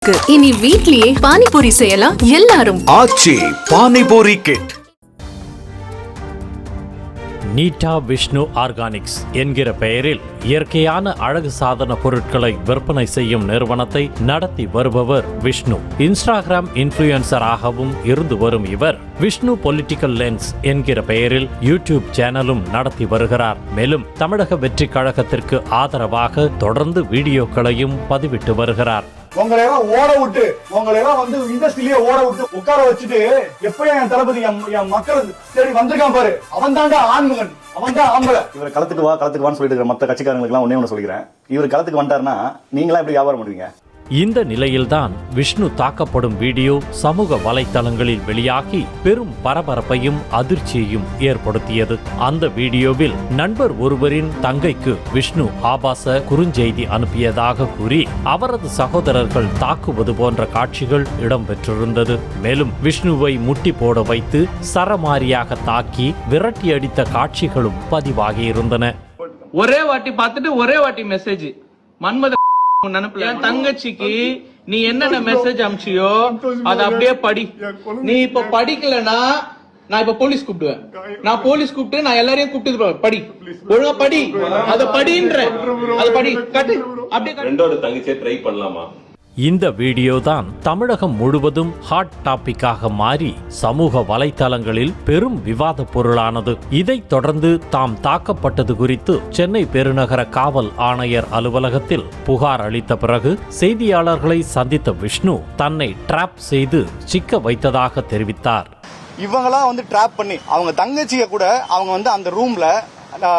இருக்கு. இனி வீட்லயே பானிபூரி செய்யலாம் எல்லாரும். ஆச்சி பானிபூரி கிட். நீட்டா விஷ்ணு ஆர்கானிக்ஸ் என்கிற பெயரில் இயற்கையான அழகு சாதன பொருட்களை விற்பனை செய்யும் நிறுவனத்தை நடத்தி வருபவர் விஷ்ணு. இன்ஸ்டாகிராம் இன்ஃபுளுசராகவும் இருந்து வரும் இவர் விஷ்ணு பொலிட்டிக்கல் லென்ஸ் என்கிற பெயரில் யூடியூப் சேனலும் நடத்தி வருகிறார். மேலும் தமிழக வெற்றி கழகத்திற்கு ஆதரவாக தொடர்ந்து வீடியோக்களையும் பதிவிட்டு வருகிறார். உங்களை எல்லாம் ஓட விட்டு உங்களை எல்லாம் இண்டஸ்ட்ரியிலேயே ஓட விட்டு உட்கார வச்சுட்டு எப்பயும் என் தளபதி என் மக்கள் சரி வந்திருக்கான் பாரு, அவன் தாண்டா ஆண்மகன், அவன் தான் ஆம்பளை. இவர் களத்துக்கு வான்னு சொல்லிட்டு மற்ற கட்சிக்காரங்களுக்கு எல்லாம் ஒண்ணே ஒண்ணு சொல்லிக்கிறேன், இவர் களத்துக்கு வந்துட்டாருன்னா நீங்களா எப்படி வியாபாரம் பண்ணுவீங்க? இந்த நிலையில்தான் விஷ்ணு தாக்கப்படும் வீடியோ சமூக வலைத்தளங்களில் வெளியாகி பெரும் பரபரப்பையும் அதிர்ச்சியையும் ஏற்படுத்தியது. அந்த வீடியோவில் நண்பர் ஒருவரின் தங்கைக்கு விஷ்ணு ஆபாச குறுஞ்செய்தி அனுப்பியதாக கூறி அவரது சகோதரர்கள் தாக்குவது போன்ற காட்சிகள் இடம்பெற்றிருந்தது. மேலும் விஷ்ணுவை முட்டி போட வைத்து சரமாரியாக தாக்கி விரட்டி அடித்த காட்சிகளும் பதிவாகியிருந்தன. ஒரே வாட்டி பார்த்துட்டு ஒரே வாட்டி மெசேஜ் மன்மத என் தங்கச்சிக்கு நீ என்னென்ன மெசேஜ் அனுப்பிச்சியோ அதை அப்படியே படி. நீ இப்ப படிக்கலனா நான் இப்ப போலீஸ் கூப்பிடுவேன். நான் போலீஸ் கூப்பிட்டு நான் எல்லாரையும் கூப்பிட்டு படி, ஒழுங்கா படி, அதை படின்ற அதை படி கட்டு அப்படியே. ரெண்டோட தங்கச்சியை ட்ரை பண்ணலாமா? இந்த வீடியோ தான் தமிழகம் முழுவதும் ஹாட் டாபிக்காக மாறி சமூக வலைத்தளங்களில் பெரும் விவாத பொருளானது. இதைத் தொடர்ந்து தாம் தாக்கப்பட்டது குறித்து சென்னை பெருநகர காவல் ஆணையர் அலுவலகத்தில் புகார் அளித்த பிறகு செய்தியாளர்களை சந்தித்த விஷ்ணு தன்னை டிராப் செய்து சிக்க வைத்ததாக தெரிவித்தார். இவங்களாம் டிராப் பண்ணி அவங்க தங்கச்சிய கூட அவங்க அந்த ரூம்ல,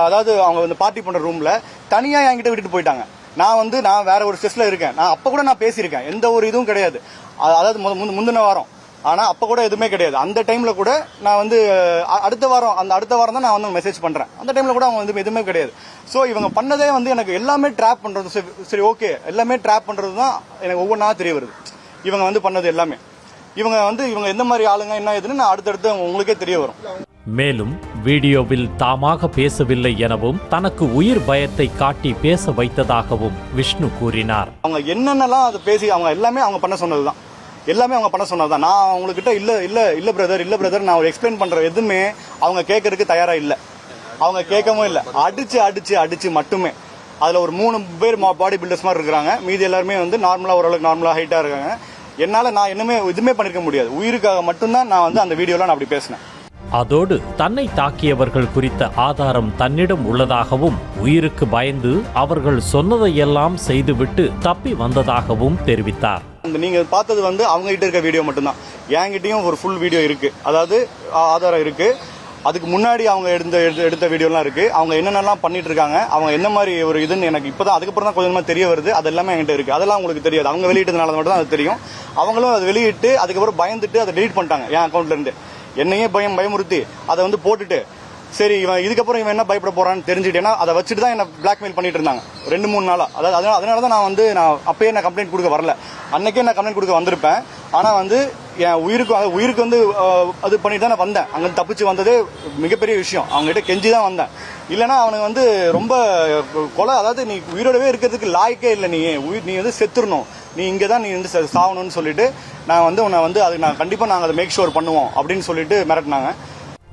அதாவது அவங்க பார்ட்டி பண்ற ரூம்ல தனியா என்கிட்ட விட்டுட்டு போயிட்டாங்க. நான் வேற ஒரு ஸ்ட்ரெஸ்ல இருக்கேன். நான் அப்ப கூட நான் பேசியிருக்கேன், எந்த ஒரு இதுவும் கிடையாது. அதாவது முந்தின வாரம், ஆனா அப்ப கூட எதுவுமே கிடையாது. அந்த டைம்ல கூட நான் அடுத்த வாரம் தான் நான் மெசேஜ் பண்றேன். அந்த டைம்ல கூட அவங்க எதுவுமே கிடையாது. சோ இவங்க பண்ணதே எனக்கு எல்லாமே ட்ராப் பண்றது. சரி ஓகே, எல்லாமே ட்ராப் பண்றது தான் எனக்கு ஒவ்வொன்றா தெரிய வருது. இவங்க பண்ணது எல்லாமே இவங்க எந்த மாதிரி ஆளுங்க என்ன ஏதுன்னு நான் அடுத்தடுத்து உங்களுக்கே தெரிய வரும். மேலும் வீடியோவில் தாமாக பேசவில்லை எனவும் தனக்கு உயிர் பயத்தை காட்டி பேச வைத்ததாகவும் விஷ்ணு கூறினார். அவங்க என்னென்னலாம் அதை பேசி அவங்க எல்லாமே அவங்க பண்ண சொன்னதுதான், எல்லாமே அவங்க பண்ண சொன்னதுதான். நான் அவங்ககிட்ட இல்ல பிரதர் நான் ஒரு எக்ஸ்பிளைன் பண்ற எதுவுமே அவங்க கேட்கறதுக்கு தயாரா இல்ல, அவங்க கேட்கவும் இல்ல. அடிச்சு மட்டுமே. அதுல ஒரு 3 பேர் பாடி பில்டர்ஸ் மாதிரி இருக்கிறாங்க, மீதி எல்லாருமே நார்மலா ஓரளவுக்கு நார்மலா ஹைட்டா இருக்காங்க. என்னால நான் எதுவுமே பண்ணிருக்க முடியாது. உயிருக்காக மட்டும்தான் நான் அந்த வீடியோல நான் அப்படி பேசினேன். அதோடு தன்னை தாக்கியவர்கள் குறித்த ஆதாரம் தன்னிடம் உள்ளதாகவும் உயிருக்கு பயந்து அவர்கள் சொன்னதையெல்லாம் செய்துவிட்டு தப்பி வந்ததாகவும் தெரிவித்தார். நீங்க பார்த்தது அவங்க கிட்ட இருக்க வீடியோ மட்டும்தான். என்கிட்டயும் ஒரு ஃபுல் வீடியோ இருக்கு, அதாவது ஆதாரம் இருக்கு. அதுக்கு முன்னாடி அவங்க எடுத்த வீடியோலாம் இருக்கு. அவங்க என்னென்னலாம் பண்ணிட்டு இருக்காங்க, அவங்க என்ன மாதிரி ஒரு இதுன்னு எனக்கு இப்பதான் அதுக்கப்புறம் தான் கொஞ்சமா தெரிய வருது. அது எல்லாமே என்கிட்ட இருக்கு. அதெல்லாம் உங்களுக்கு தெரியாது, அவங்க வெளியிட்டதுனால மட்டும் தான் அது தெரியும். அவங்களும் அதை வெளியிட்டு அதுக்கப்புறம் பயந்துட்டு அதை டெலீட் பண்ணிட்டாங்க என் அக்கௌண்ட்ல இருந்து. என்னையே பயமுறுத்தி அதை போட்டுட்டு சரி இவன் இதுக்கப்புறம் இவன் என்ன பயப்பட போறான்னு தெரிஞ்சுட்டேன்னா அதை வச்சுட்டு தான் என்ன பிளாக்மெயில் பண்ணிட்டு இருந்தாங்க 2-3 நாளா. அதாவது அதனாலதான் நான் அப்பயே நான் கம்ப்ளைண்ட் கொடுக்க வரல. அன்னைக்கே நான் கம்ப்ளைண்ட் கொடுக்க வந்திருப்பேன். ஆனா என் உயிருக்கு அது பண்ணிட்டு தான் நான் வந்தேன். அங்க தப்பிச்சு வந்ததே மிகப்பெரிய விஷயம். அவங்க கிட்ட கெஞ்சி தான் வந்தேன். இல்லைன்னா அவனுக்கு ரொம்ப கொலை, அதாவது நீ உயிரோடவே இருக்கிறதுக்கு லாய்க்கே இல்லை, நீ செத்துடணும், நீ இங்கதான் நீ சாவணும்னு சொல்லிட்டு நான் உன்னை அது நான் கண்டிப்பா நாங்க அதை மேக் ஷோர் பண்ணுவோம் அப்படின்னு சொல்லிட்டு மிரட்டினாங்க.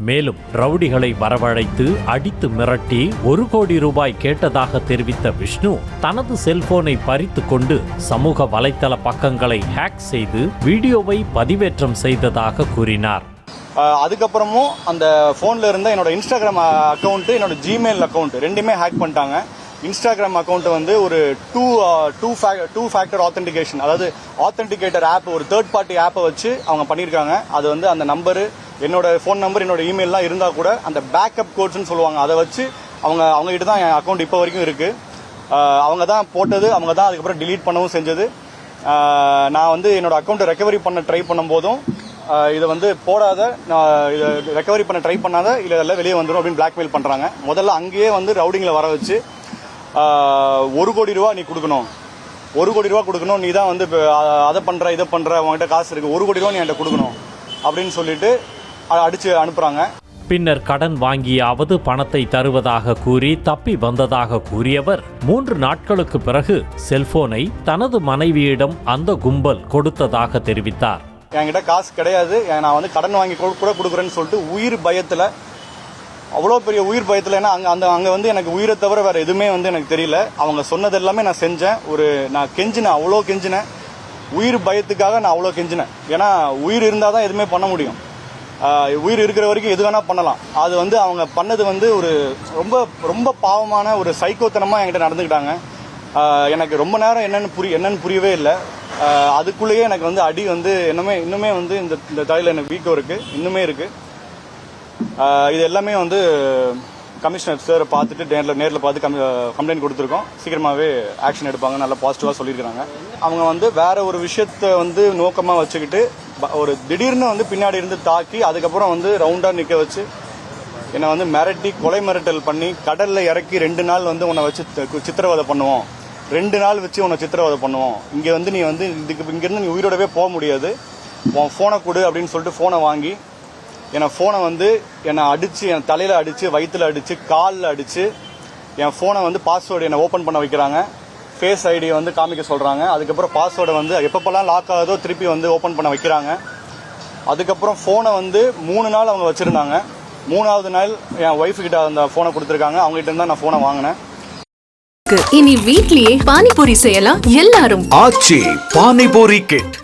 மேலும் ரவுடிகளை வரவழைத்து அடித்து மிரட்டி 1 கோடி ரூபாய் கேட்டதாக தெரிவித்த விஷ்ணு தனது செல்போனை பறித்து கொண்டு சமூக வலைத்தள பக்கங்களை ஹேக் செய்து வீடியோவை பதிவேற்றம் செய்ததாக கூறினார். அதுக்கப்புறமும் அந்த போன்ல இருந்த என்னோட இன்ஸ்டாகிராம் அக்கௌண்ட், என்னோட ஜிமெயில் அக்கௌண்ட் ரெண்டுமே ஹேக் பண்ணிட்டாங்க. இன்ஸ்டாகிராம் அக்கௌண்ட் ஒரு டூ ஃபேக்டர் ஆத்தென்டிகேஷன், அதாவது ஆத்தென்டிகேட்டர் ஆப், ஒரு தேர்ட் பார்ட்டி ஆப்பை வச்சு அவங்க பண்ணியிருக்காங்க. அது அந்த நம்பரு, என்னோட ஃபோன் நம்பர், என்னோட இமெயிலாம் இருந்தா கூட அந்த பேக்கப் கோட்ஸ்ன்னு சொல்லுவாங்க, அதை வச்சு அவங்க கிட்ட தான் என் அக்கௌண்ட் இப்போ வரைக்கும் இருக்கு. அவங்க தான் போட்டது, அவங்க தான் அதுக்கப்புறம் டிலீட் பண்ணவும் செஞ்சது. நான் என்னோட அக்கௌண்ட்டை ரெக்கவரி பண்ண ட்ரை பண்ணும் போதும் இதை போடாத, இதை ரெக்கவரி பண்ண ட்ரை பண்ணாத, இதெல்லாம் வெளியே வந்துடும் அப்படின்னு பிளாக்மெயில் பண்றாங்க. முதல்ல அங்கேயே ரவுடிங்களை வர வச்சு 1 கோடி ரூபா நீ கொடுக்கணும், 1 கோடி ரூபா கொடுக்கணும், நீ தான் அதை பண்ற இதை பண்ற, உங்ககிட்ட காசு இருக்கு, 1 கோடி ரூபா நீ என்கிட்ட கொடுக்கணும் அப்படின்னு சொல்லிட்டு அடிச்சு அனுப்புறாங்க. பின்னர் கடன் வாங்கியாவது பணத்தை தருவதாக கூறி தப்பி வந்ததாக கூறியவர் 3 நாட்களுக்கு பிறகு செல்போனை தனது மனைவியிடம் அந்த கும்பல் கொடுத்ததாக தெரிவித்தார். என்கிட்ட காசு கிடையாது, நான் வந்து கடன் வாங்கி கூட கொடுக்குறேன்னு சொல்லிட்டு உயிர் பயத்தில், அவ்வளோ பெரிய உயிர் பயத்தில், ஏன்னா அங்கே வந்து எனக்கு உயிரை தவிர வேறு எதுவுமே வந்து எனக்கு தெரியல. அவங்க சொன்னது எல்லாமே நான் செஞ்சேன். நான் கெஞ்சினேன், அவ்வளோ கெஞ்சினேன். உயிர் பயத்துக்காக நான் அவ்வளோ கெஞ்சினேன். ஏன்னா உயிர் இருந்தால் தான் எதுவுமே பண்ண முடியும். உயிர் இருக்கிற வரைக்கும் எது வேணால் பண்ணலாம். அது வந்து அவங்க பண்ணது வந்து ஒரு ரொம்ப ரொம்ப பாவமான ஒரு சைக்கோத்தனமாக என்கிட்ட நடந்துக்கிட்டாங்க. எனக்கு ரொம்ப நேரம் என்னன்னு புரியவே இல்லை. அதுக்குள்ளேயே எனக்கு வந்து அடி வந்து இன்னுமே வந்து இந்த தலையில் எனக்கு வீக்கம் இருக்குது, இன்னுமே இருக்குது. இது எல்லாமே வந்து கமிஷனர் சார் பார்த்துட்டு நேரில் பார்த்து கம்ப்ளைண்ட் கொடுத்துருக்கோம். சீக்கிரமாகவே ஆக்ஷன் எடுப்பாங்க, நல்லா பாசிட்டிவாக சொல்லியிருக்கிறாங்க. அவங்க வந்து வேற ஒரு விஷயத்தை வந்து நோக்கமாக வச்சுக்கிட்டு ஒரு திடீர்னு வந்து பின்னாடி இருந்து தாக்கி அதுக்கப்புறம் வந்து ரவுண்டாக நிற்க வச்சு என்னை வந்து மிரட்டி கொலை மிரட்டல் பண்ணி கடலில் இறக்கி 2 நாள் வந்து உன்னை வச்சு சித்திரவதை பண்ணுவோம், 2 நாள் வச்சு உன்னை சித்திரவதை பண்ணுவோம், இங்கே வந்து நீ வந்து இங்கேருந்து நீ உயிரோடவே போக முடியாது, உன் ஃபோனை கொடு அப்படின்னு சொல்லிட்டு ஃபோனை வாங்கி ஃபோனை வந்து என்னை அடித்து, என் தலையில் அடித்து, வயிற்றில் அடித்து, காலில் அடித்து, என் ஃபோனை வந்து பாஸ்வேர்டு என்னை ஓப்பன் பண்ண வைக்கிறாங்க. ஃபேஸ் ஐடியை வந்து காமிக்க சொல்கிறாங்க. அதுக்கப்புறம் பாஸ்வேர்டை வந்து எப்பப்பெல்லாம் லாக் ஆகுதோ திருப்பி வந்து ஓப்பன் பண்ண வைக்கிறாங்க. அதுக்கப்புறம் ஃபோனை வந்து 3 நாள் அவங்க வச்சுருந்தாங்க. 3ஆவது நாள் என் ஒய்ஃபு கிட்ட அந்த ஃபோனை கொடுத்துருக்காங்க. அவங்ககிட்ட இருந்தால் நான் ஃபோனை வாங்கினேன். இனி வீட்லயே பானிபூரி செய்யலாம் எல்லாரும். ஆச்சி பானிபூரி கிட்.